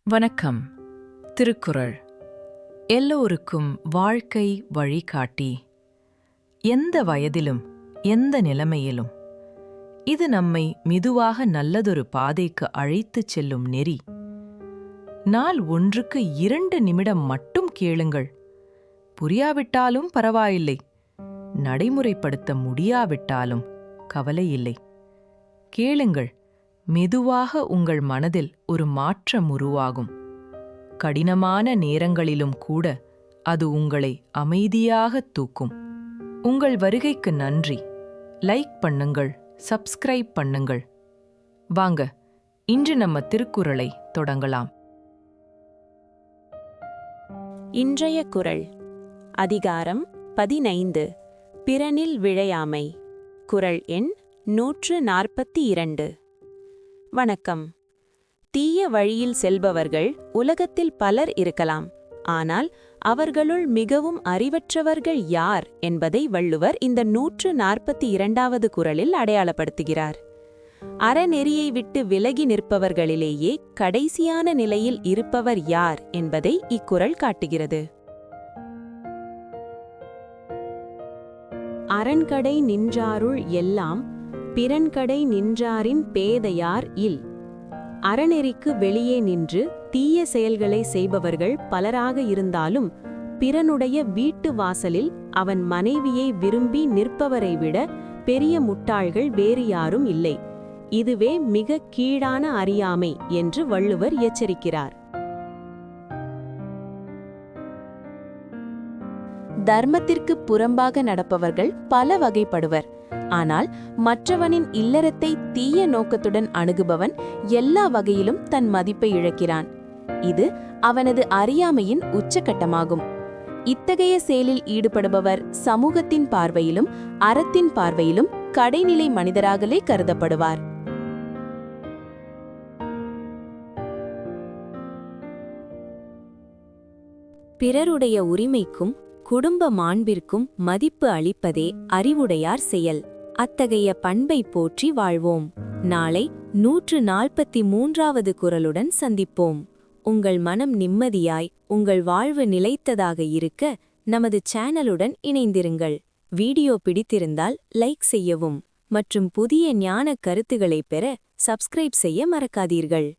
வணக்கம். திருக்குறள் எல்லோருக்கும் வாழ்க்கை வழிகாட்டி. எந்த வயதிலும் எந்த நிலைமையிலும் இது நம்மை மெதுவாக நல்லதொரு பாதைக்கு அழைத்துச் செல்லும் நெறி. நாள் ஒன்றுக்கு 2 நிமிடம் மட்டும் கேளுங்கள். புரியாவிட்டாலும் பரவாயில்லை, நடைமுறைப்படுத்த முடியாவிட்டாலும் கவலையில்லை. கேளுங்கள், மெதுவாக உங்கள் மனதில் ஒரு மாற்றம் உருவாகும். கடினமான நேரங்களிலும் கூட அது உங்களை அமைதியாகத் தூக்கும். உங்கள் வருகைக்கு நன்றி. லைக் பண்ணுங்கள், சப்ஸ்கிரைப் பண்ணுங்கள். வாங்க, இன்று நம்ம திருக்குறளை தொடங்கலாம். இன்றைய குறள் அதிகாரம் 15 பிறனில் விழையாமை. குறள் எண் 142. வணக்கம். தீய வழியில் செல்பவர்கள் உலகத்தில் பலர் இருக்கலாம். ஆனால் அவர்களுள் மிகவும் அறிவற்றவர்கள் யார் என்பதை வள்ளுவர் இந்த 142வது குறளில் அடையாளப்படுத்துகிறார். அறநெறியை விட்டு விலகி நிற்பவர்களிலேயே கடைசியான நிலையில் இருப்பவர் யார் என்பதை இக்குறள் காட்டுகிறது. அரண்கடை நின்றாருள் எல்லாம் பிறன்கடை நின்றாரின் பேதையார் இல். அறநெறிக்கு வெளியே நின்று தீய செயல்களை செய்பவர்கள் பலராக இருந்தாலும் பிறனுடைய வீட்டு வாசலில் அவன் மனைவியை விரும்பி நிற்பவரை விட பெரிய முட்டாள்கள் வேறு யாரும் இல்லை. இதுவே மிக கீழான அறியாமை என்று வள்ளுவர் எச்சரிக்கிறார். தர்மத்திற்கு புறம்பாக நடப்பவர்கள் பல வகைப்படுவர். ஆனால் மற்றவனின் இல்லறத்தை தீய நோக்கத்துடன் அணுகுபவன் எல்லா வகையிலும் தன் மதிப்பை இழக்கிறான். இது அவனது அறியாமையின் உச்சகட்டமாகும். இத்தகைய செயலில் ஈடுபடுபவர் சமூகத்தின் பார்வையிலும் அறத்தின் பார்வையிலும் கடைநிலை மனிதராகவே கருதப்படுவார். பிறருடைய உரிமைக்கும் குடும்ப மாண்பிற்கும் மதிப்பு அளிப்பதே அறிவுடையார் செயல். அத்தகைய பண்பை போற்றி வாழ்வோம். நாளை 143வது குறளுடன் சந்திப்போம். உங்கள் மனம் நிம்மதியாய், உங்கள் வாழ்வு நிலைத்ததாக இருக்க நமது சேனலுடன் இணைந்திருங்கள். வீடியோ பிடித்திருந்தால் லைக் செய்யவும் மற்றும் புதிய ஞான கருத்துக்களை பெற சப்ஸ்கிரைப் செய்ய மறக்காதீர்கள்.